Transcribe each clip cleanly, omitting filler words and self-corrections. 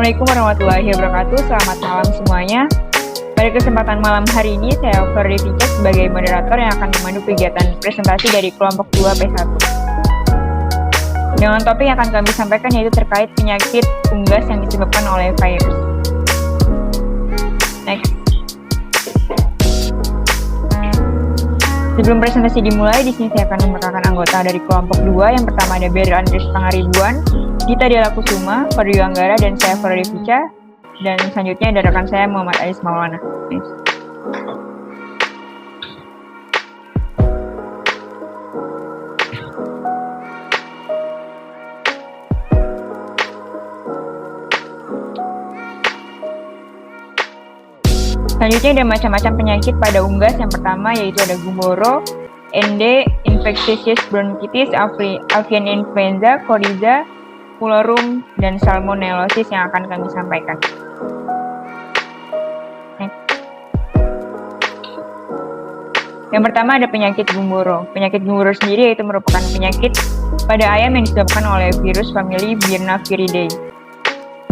Assalamualaikum warahmatullahi wabarakatuh. Selamat malam semuanya. Pada kesempatan malam hari ini, saya Ferdie Fica sebagai moderator yang akan memandu kegiatan presentasi dari kelompok 2P1. Dengan topik yang akan kami sampaikan yaitu terkait penyakit unggas yang disebabkan oleh virus. Next. Sebelum presentasi dimulai, di sini saya akan memperkenalkan anggota dari kelompok 2. Yang pertama ada Beryl Andreas Pangaribuan, Gita Della Kusuma, Ferdie Anggara, dan saya Ferdie Fica. Dan selanjutnya ada rekan saya Muhammad Ais Maulana. Nice. Selanjutnya ada macam-macam penyakit pada unggas. Yang pertama yaitu ada gumboro, ND, infectious bronchitis, avian influenza, coryza, fluorum, dan salmonellosis yang akan kami sampaikan. Yang pertama ada penyakit gumboro. Penyakit gumboro sendiri yaitu merupakan penyakit pada ayam yang disebabkan oleh virus famili Birnaviridae.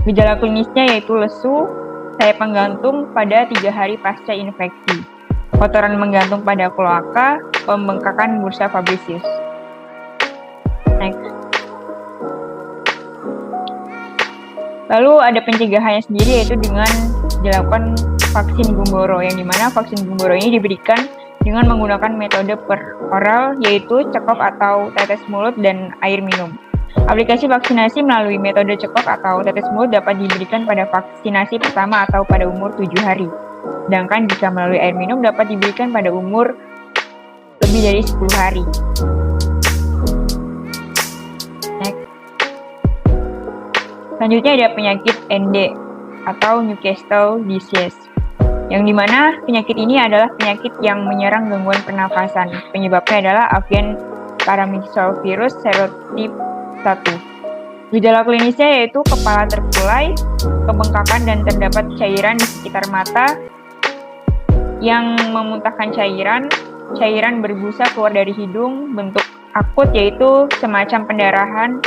Gejala klinisnya yaitu lesu, sayap menggantung pada 3 hari pasca infeksi, kotoran menggantung pada kloaka, pembengkakan bursa fabricius. Next. Lalu ada pencegahannya sendiri yaitu dengan dilakukan vaksin gumboro, yang dimana vaksin gumboro ini diberikan dengan menggunakan metode per oral yaitu cekok atau tetes mulut dan air minum. Aplikasi vaksinasi melalui metode cekok atau tetes mulut dapat diberikan pada vaksinasi pertama atau pada umur 7 hari. Sedangkan jika melalui air minum dapat diberikan pada umur lebih dari 10 hari. Next. Selanjutnya ada penyakit ND atau Newcastle disease, yang dimana penyakit ini adalah penyakit yang menyerang gangguan pernafasan. Penyebabnya adalah avian paramyxovirus serotip 1. Gejala klinisnya yaitu kepala terkulai, kebengkakan, dan terdapat cairan di sekitar mata yang memuntahkan cairan berbusa keluar dari hidung. Bentuk akut yaitu semacam pendarahan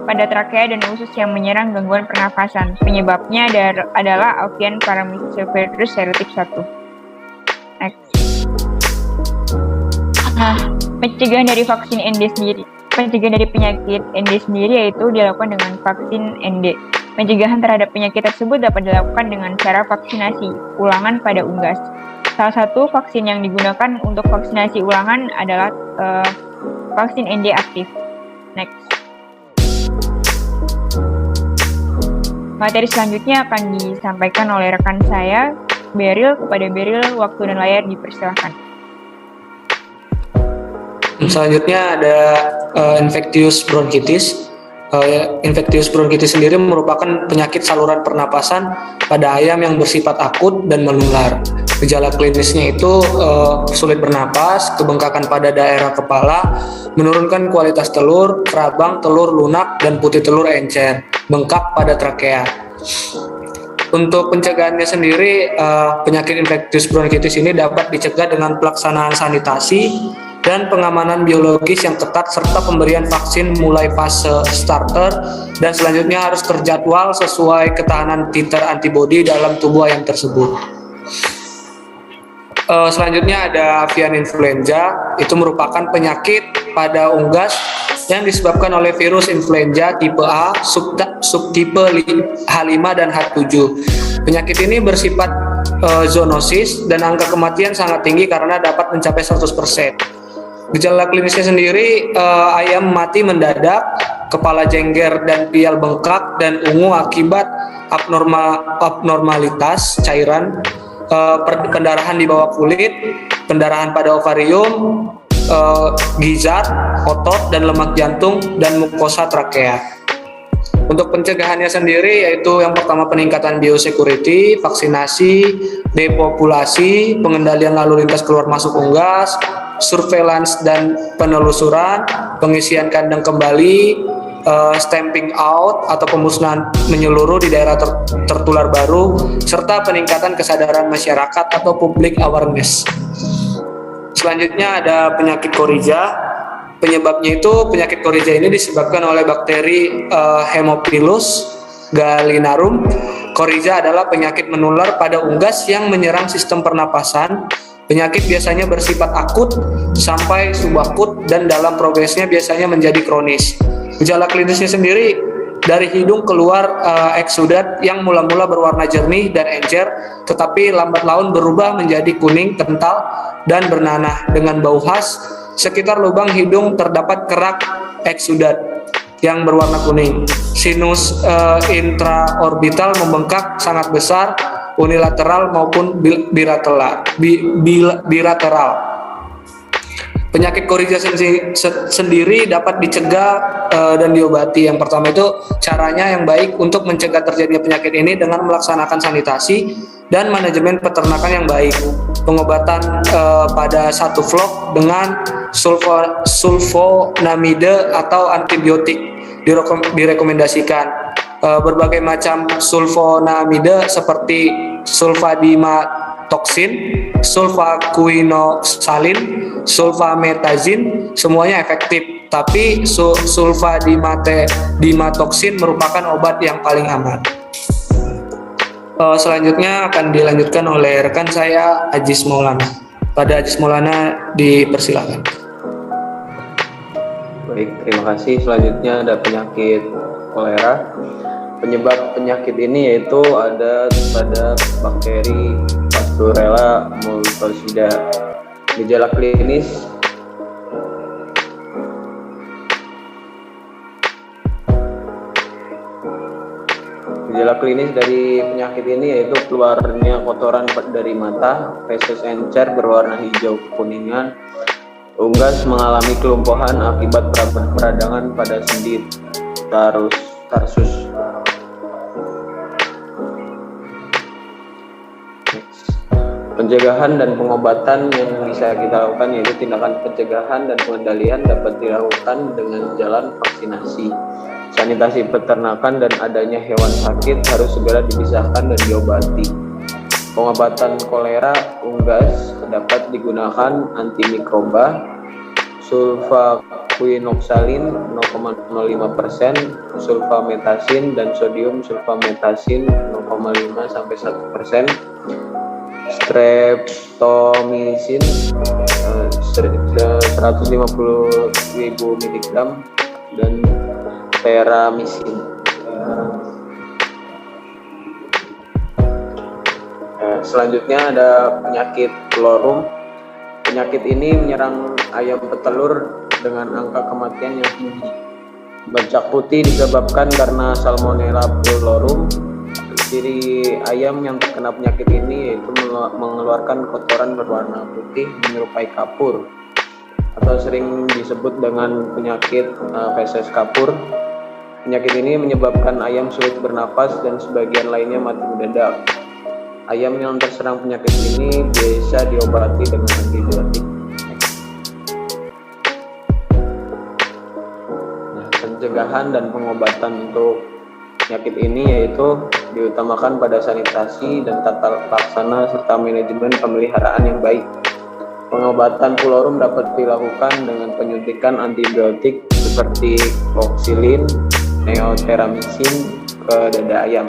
pada trakea dan usus yang menyerang gangguan pernafasan. Penyebabnya adalah avian paramyxovirus serotip 1. Next. Nah, pencegahan dari vaksin ND sendiri. Pencegahan dari penyakit ND sendiri yaitu dilakukan dengan vaksin ND. Pencegahan terhadap penyakit tersebut dapat dilakukan dengan cara vaksinasi ulangan pada unggas. Salah satu vaksin yang digunakan untuk vaksinasi ulangan adalah vaksin ND aktif. Next. Materi selanjutnya akan disampaikan oleh rekan saya, Beryl. Kepada Beryl, waktu dan layar dipersilahkan. Selanjutnya ada infectious bronchitis. Infectious bronchitis sendiri merupakan penyakit saluran pernapasan pada ayam yang bersifat akut dan menular. Gejala klinisnya itu sulit bernapas, kebengkakan pada daerah kepala, menurunkan kualitas telur, kerabang, telur lunak, dan putih telur encer, bengkak pada trakea. Untuk pencegahannya sendiri, penyakit infectious bronchitis ini dapat dicegah dengan pelaksanaan sanitasi dan pengamanan biologis yang ketat serta pemberian vaksin mulai fase starter dan selanjutnya harus terjadwal sesuai ketahanan titer antibodi dalam tubuh ayam tersebut. Selanjutnya ada avian influenza. Itu merupakan penyakit pada unggas yang disebabkan oleh virus influenza tipe A, subtipe H5 dan H7. Penyakit ini bersifat zoonosis dan angka kematian sangat tinggi karena dapat mencapai 100%. Gejala klinisnya sendiri, ayam mati mendadak, kepala jengger dan pial bengkak dan ungu akibat abnormalitas cairan, pendarahan di bawah kulit, pendarahan pada ovarium, gizzard, otot dan lemak jantung, dan mukosa trakea. Untuk pencegahannya sendiri yaitu yang pertama peningkatan biosecurity, vaksinasi, depopulasi, pengendalian lalu lintas keluar masuk unggas, surveillance dan penelusuran, pengisian kandang kembali, stamping out atau pemusnahan menyeluruh di daerah tertular baru, serta peningkatan kesadaran masyarakat atau public awareness. Selanjutnya ada penyakit coryza. Penyebabnya itu penyakit coryza ini disebabkan oleh bakteri Haemophilus gallinarum. Coryza adalah penyakit menular pada unggas yang menyerang sistem pernapasan. Penyakit biasanya bersifat akut sampai subakut dan dalam progresnya biasanya menjadi kronis. Gejala klinisnya sendiri, dari hidung keluar eksudat yang mula-mula berwarna jernih dan encer, tetapi lambat laun berubah menjadi kuning, kental, dan bernanah dengan bau khas. Sekitar lubang hidung terdapat kerak eksudat yang berwarna kuning. Sinus intraorbital membengkak sangat besar, unilateral maupun bilateral. Penyakit Coryza sendiri dapat dicegah dan diobati. Yang pertama itu caranya yang baik untuk mencegah terjadinya penyakit ini dengan melaksanakan sanitasi dan manajemen peternakan yang baik. Pengobatan pada 1 vlog dengan sulfonamide atau antibiotik direkomendasikan. Berbagai macam sulfonamide seperti sulfadimetoksin, sulfaquinoxalin, sulfametazin semuanya efektif, tapi sulfadimetoksin merupakan obat yang paling aman. Selanjutnya akan dilanjutkan oleh rekan saya Ajis Maulana. Pada Ajis Maulana dipersilakan. Baik, terima kasih. Selanjutnya ada penyakit kolera. Penyebab penyakit ini yaitu ada pada bakteri Pasteurella multocida. Gejala klinis dari penyakit ini yaitu keluarnya kotoran dari mata, feses encer berwarna hijau kekuningan, unggas mengalami kelumpuhan akibat peradangan pada sendi tarsus. Pencegahan dan pengobatan yang bisa kita lakukan yaitu tindakan pencegahan dan pengendalian dapat dilakukan dengan jalan vaksinasi, sanitasi peternakan, dan adanya hewan sakit harus segera dipisahkan dan diobati. Pengobatan kolera unggas dapat digunakan antimikroba, sulfaquinoxalin 0,05%, sulfametasin dan sodium sulfametasin 0,5-1%, streptomycin 150.000 mg dan teramisin. Selanjutnya ada penyakit florum. Penyakit ini menyerang ayam petelur dengan angka kematian yang tinggi. Bercak putih disebabkan karena Salmonella florum. Ciri ayam yang terkena penyakit ini yaitu mengeluarkan kotoran berwarna putih menyerupai kapur, atau sering disebut dengan penyakit feses kapur. Penyakit ini menyebabkan ayam sulit bernapas dan sebagian lainnya mati mendadak. Ayam yang terserang penyakit ini biasa diobati dengan antibiotik. Pencegahan dan pengobatan untuk penyakit ini yaitu diutamakan pada sanitasi dan tata laksana serta manajemen pemeliharaan yang baik. Pengobatan florum dapat dilakukan dengan penyuntikan antibiotik seperti cloxilin, neoteramisin ke dada ayam.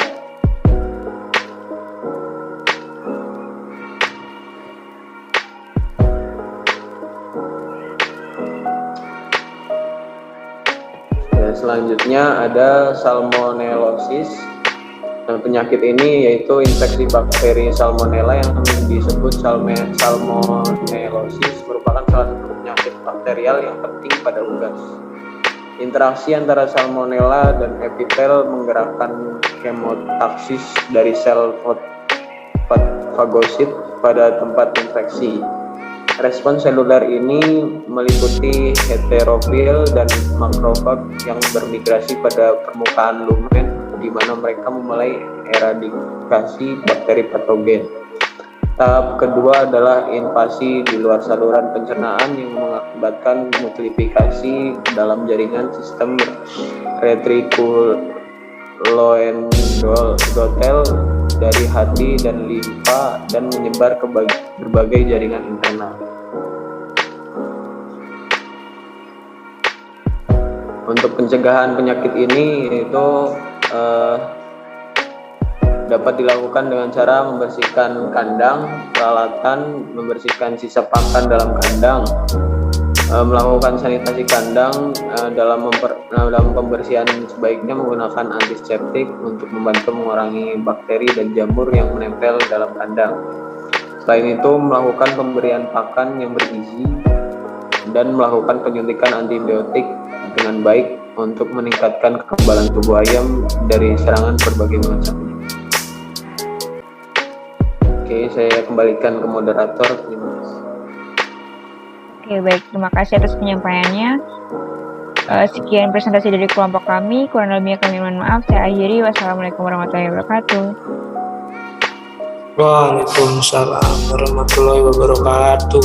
Selanjutnya ada salmonellosis. Penyakit ini yaitu infeksi bakteri salmonella yang disebut salmonellosis, merupakan salah satu penyakit bakterial yang penting pada unggas. Interaksi antara salmonella dan epitel menggerakkan kemotaksis dari sel fagosit pada tempat infeksi. Respon seluler ini meliputi heterofil dan makrofag yang bermigrasi pada permukaan lumen, di mana mereka memulai eradikasi bakteri patogen. Tahap kedua adalah invasi di luar saluran pencernaan yang mengakibatkan multiplikasi dalam jaringan sistem retrikuloendotel dari hati dan limfa dan menyebar ke berbagai jaringan internal. Untuk pencegahan penyakit ini yaitu dapat dilakukan dengan cara membersihkan kandang, peralatan, membersihkan sisa pakan dalam kandang, melakukan sanitasi kandang. Dalam pembersihan sebaiknya menggunakan antiseptik untuk membantu mengurangi bakteri dan jamur yang menempel dalam kandang. Selain itu, melakukan pemberian pakan yang bergizi dan melakukan penyuntikan antibiotik dengan baik untuk meningkatkan kekebalan tubuh ayam dari serangan berbagai macam. Oke, saya kembalikan ke moderator. Terima kasih. Oke, baik. Terima kasih atas penyampaiannya. Sekian presentasi dari kelompok kami. Kurang lebihnya kami mohon maaf. Saya akhiri. Wassalamualaikum warahmatullahi wabarakatuh. Waalaikumsalam warahmatullahi wabarakatuh.